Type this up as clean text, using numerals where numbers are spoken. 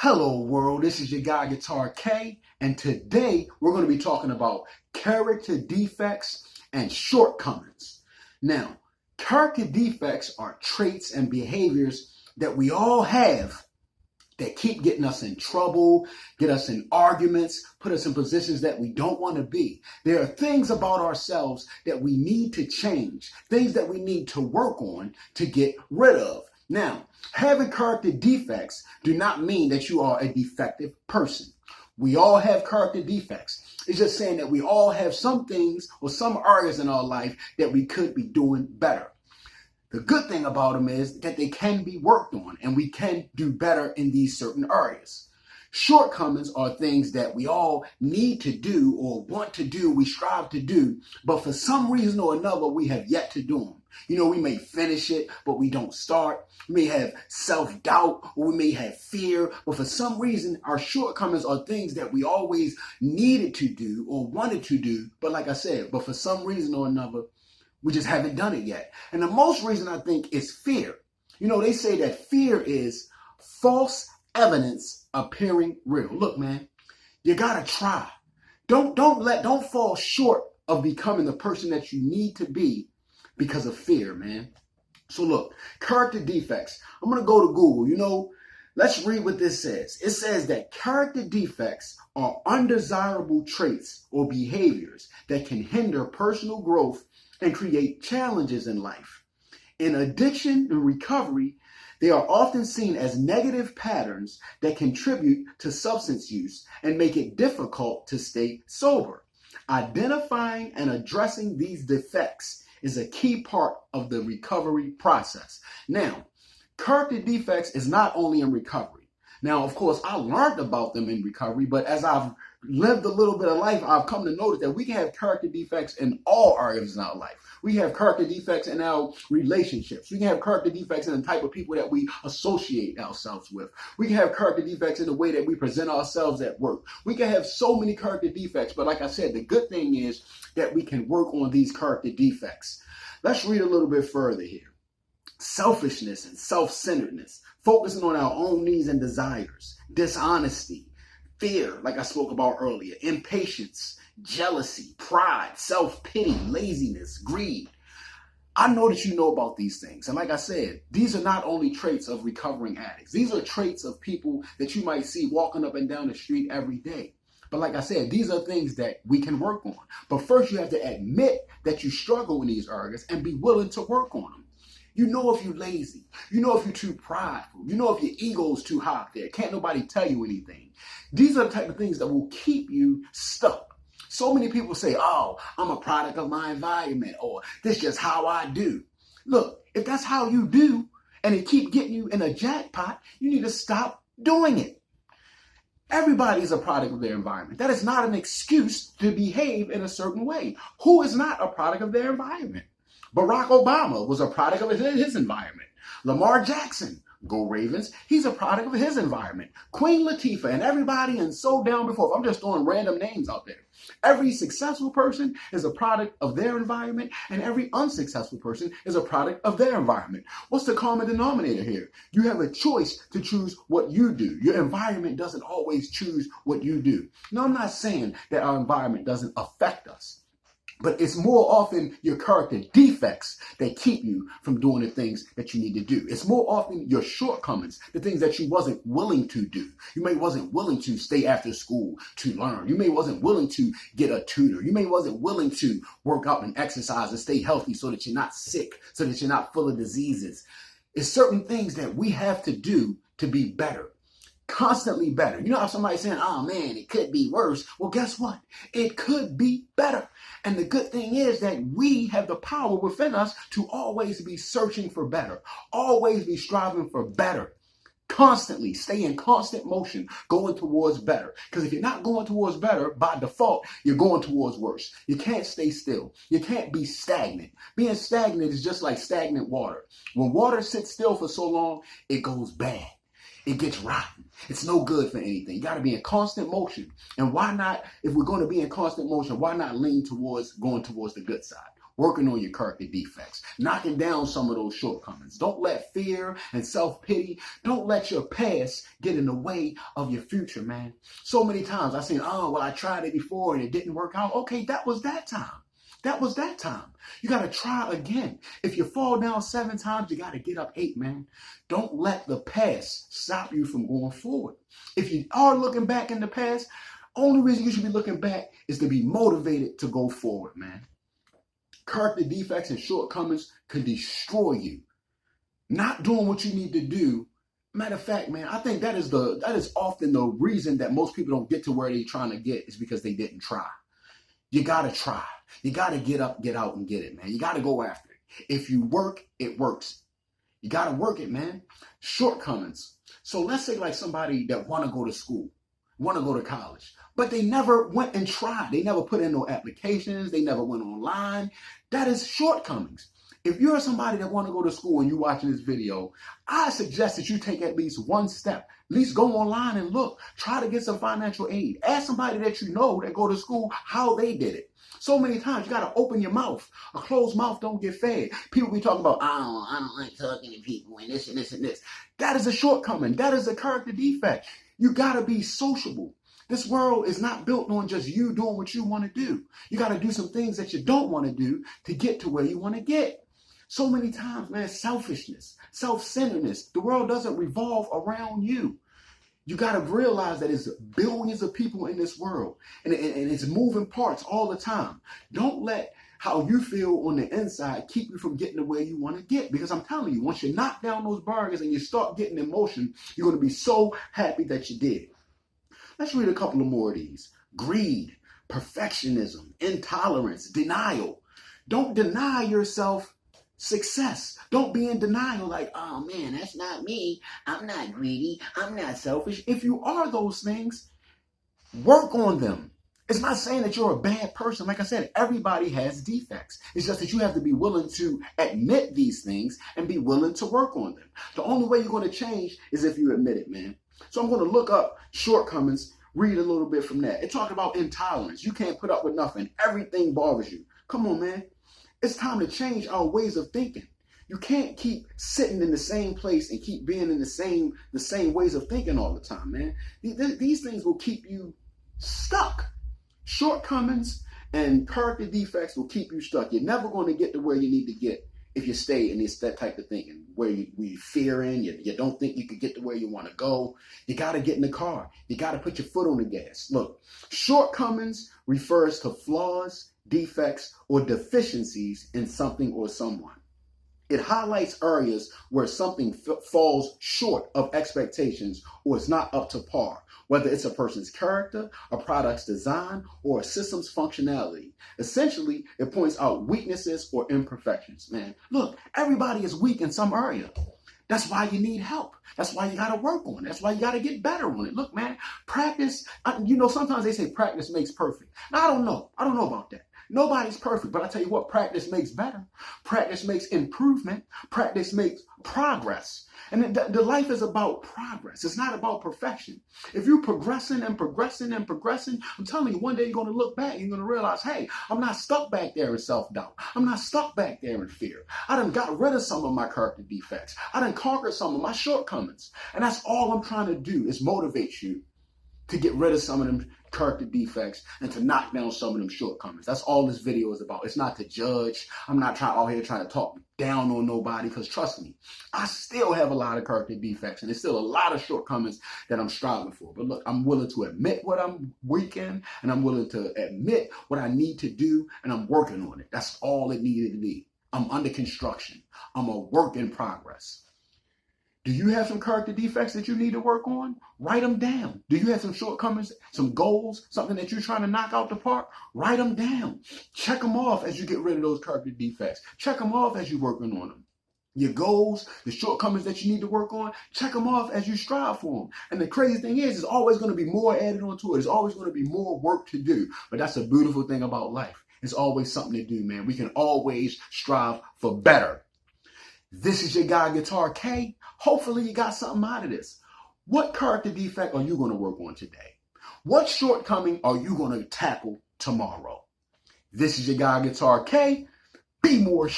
Hello world, this is your guy Guitar K, and today we're going to be talking about character defects and shortcomings. Now, character defects are traits and behaviors that we all have that keep getting us in trouble, get us in arguments, put us in positions that we don't want to be. There are things about ourselves that we need to change, things that we need to work on to get rid of. Now, having character defects do not mean that you are a defective person. We all have character defects. It's just saying that we all have some things or some areas in our life that we could be doing better. The good thing about them is that they can be worked on and we can do better in these certain areas. Shortcomings are things that we all need to do or want to do, we strive to do, but for some reason or another, we have yet to do them. You know, we may finish it, but we don't start. We may have self-doubt or we may have fear, but for some reason, our shortcomings are things that we always needed to do or wanted to do, but like I said, but for some reason or another, we just haven't done it yet. And the most reason I think is fear. You know, they say that fear is false evidence appearing real. Look, man, you gotta try. Don't fall short of becoming the person that you need to be because of fear, man. So look, character defects. I'm gonna go to Google. You know, let's read what this says. It says that character defects are undesirable traits or behaviors that can hinder personal growth and create challenges in life. In addiction and recovery, they are often seen as negative patterns that contribute to substance use and make it difficult to stay sober. Identifying and addressing these defects is a key part of the recovery process. Now, character defects is not only in recovery. Now, of course, I learned about them in recovery, but as I've lived a little bit of life, I've come to notice that we can have character defects in all areas in our life. We have character defects in our relationships. We can have character defects in the type of people that we associate ourselves with. We can have character defects in the way that we present ourselves at work. We can have so many character defects, but like I said, the good thing is that we can work on these character defects. Let's read a little bit further here. Selfishness and self-centeredness, focusing on our own needs and desires, dishonesty, fear, like I spoke about earlier, impatience, jealousy, pride, self-pity, laziness, greed. I know that you know about these things. And like I said, these are not only traits of recovering addicts. These are traits of people that you might see walking up and down the street every day. But like I said, these are things that we can work on. But first, you have to admit that you struggle in these areas and be willing to work on them. You know if you're lazy. You know if you're too prideful. You know if your ego's too high up there. Can't nobody tell you anything. These are the type of things that will keep you stuck. So many people say, oh, I'm a product of my environment, or this is just how I do. Look, if that's how you do, and it keep getting you in a jackpot, you need to stop doing it. Everybody is a product of their environment. That is not an excuse to behave in a certain way. Who is not a product of their environment? Barack Obama was a product of his environment. Lamar Jackson, go Ravens, he's a product of his environment. Queen Latifah and everybody and so down before. I'm just throwing random names out there. Every successful person is a product of their environment, and every unsuccessful person is a product of their environment. What's the common denominator here? You have a choice to choose what you do. Your environment doesn't always choose what you do. Now, I'm not saying that our environment doesn't affect us, but it's more often your character defects that keep you from doing the things that you need to do. It's more often your shortcomings, the things that you wasn't willing to do. You may wasn't willing to stay after school to learn. You may wasn't willing to get a tutor. You may wasn't willing to work out and exercise and stay healthy so that you're not sick, so that you're not full of diseases. It's certain things that we have to do to be better. Constantly better. You know how somebody's saying, oh man, it could be worse. Well, guess what? It could be better. And the good thing is that we have the power within us to always be searching for better, always be striving for better, constantly stay in constant motion, going towards better. Because if you're not going towards better, by default, you're going towards worse. You can't stay still. You can't be stagnant. Being stagnant is just like stagnant water. When water sits still for so long, it goes bad. It gets rotten. It's no good for anything. You got to be in constant motion. And why not, if we're going to be in constant motion, why not lean towards going towards the good side? working on your character defects, knocking down some of those shortcomings. Don't let fear and self-pity, don't let your past get in the way of your future, man. So many times I've seen, oh, well, I tried it before and it didn't work out. Okay, that was that time. That was that time. You got to try again. If you fall down 7 times, you got to get up 8, man. Don't let the past stop you from going forward. If you are looking back in the past, only reason you should be looking back is to be motivated to go forward, man. Character defects and shortcomings can destroy you. Not doing what you need to do. Matter of fact, man, I think that is often the reason that most people don't get to where they're trying to get, is because they didn't try. You got to try. You got to get up, get out, and get it, man. You got to go after it. If you work, it works. You got to work it, man. Shortcomings. So let's say like somebody that want to go to school, want to go to college, but they never went and tried. They never put in no applications. They never went online. That is shortcomings. If you're somebody that want to go to school and you're watching this video, I suggest that you take at least one step. At least go online and look. Try to get some financial aid. Ask somebody that you know that go to school how they did it. So many times you got to open your mouth. A closed mouth don't get fed. People be talking about, oh, I don't like talking to people and this and this and this. That is a shortcoming. That is a character defect. You got to be sociable. This world is not built on just you doing what you want to do. You got to do some things that you don't want to do to get to where you want to get. So many times, man, selfishness, self-centeredness. The world doesn't revolve around you. You got to realize that there's billions of people in this world, and it's moving parts all the time. Don't let how you feel on the inside keep you from getting to where you want to get. Because I'm telling you, once you knock down those barriers and you start getting in motion, you're going to be so happy that you did. Let's read a couple of more of these. Greed, perfectionism, intolerance, denial. Don't deny yourself success. Don't be in denial like, oh man, that's not me. I'm not greedy. I'm not selfish. If you are those things, work on them. It's not saying that you're a bad person. Like I said, everybody has defects. It's just that you have to be willing to admit these things and be willing to work on them. The only way you're going to change is if you admit it, man. So I'm going to look up shortcomings, read a little bit from that. It talked about intolerance. You can't put up with nothing. Everything bothers you. Come on, man. It's time to change our ways of thinking. You can't keep sitting in the same place and keep being in the same ways of thinking all the time, man. These things will keep you stuck. Shortcomings and character defects will keep you stuck. You're never going to get to where you need to get if you stay in that type of thinking, where you fearing, you don't think you could get to where you want to go. You got to get in the car. You got to put your foot on the gas. Look, shortcomings refers to flaws, defects, or deficiencies in something or someone. It highlights areas where something falls short of expectations or is not up to par, whether it's a person's character, a product's design, or a system's functionality. Essentially, it points out weaknesses or imperfections. Man, look, everybody is weak in some area. That's why you need help. That's why you got to work on it. That's why you got to get better on it. Look, man, practice. Sometimes they say practice makes perfect. Now, I don't know about that. Nobody's perfect, but I tell you what, practice makes better. Practice makes improvement. Practice makes progress. And the life is about progress. It's not about perfection. If you're progressing and progressing and progressing, I'm telling you, one day you're going to look back and you're going to realize, hey, I'm not stuck back there in self-doubt. I'm not stuck back there in fear. I done got rid of some of my character defects. I done conquered some of my shortcomings. And that's all I'm trying to do is motivate you to get rid of some of them character defects and to knock down some of them shortcomings. That's all this video is about. It's not to judge. I'm not out here trying to talk down on nobody, because trust me, I still have a lot of character defects and there's still a lot of shortcomings that I'm striving for. But look, I'm willing to admit what I'm weak in, and I'm willing to admit what I need to do, and I'm working on it. That's all it needed to be. I'm under construction. I'm a work in progress. Do you have some character defects that you need to work on? Write them down. Do you have some shortcomings, some goals, something that you're trying to knock out the park? Write them down. Check them off as you get rid of those character defects. Check them off as you're working on them. Your goals, the shortcomings that you need to work on, check them off as you strive for them. And the crazy thing is, there's always going to be more added onto it. There's always going to be more work to do. But that's a beautiful thing about life. It's always something to do, man. We can always strive for better. This is your guy, Guitar K. Hopefully you got something out of this. What character defect are you going to work on today? What shortcoming are you going to tackle tomorrow? This is your guy, Guitar K. be more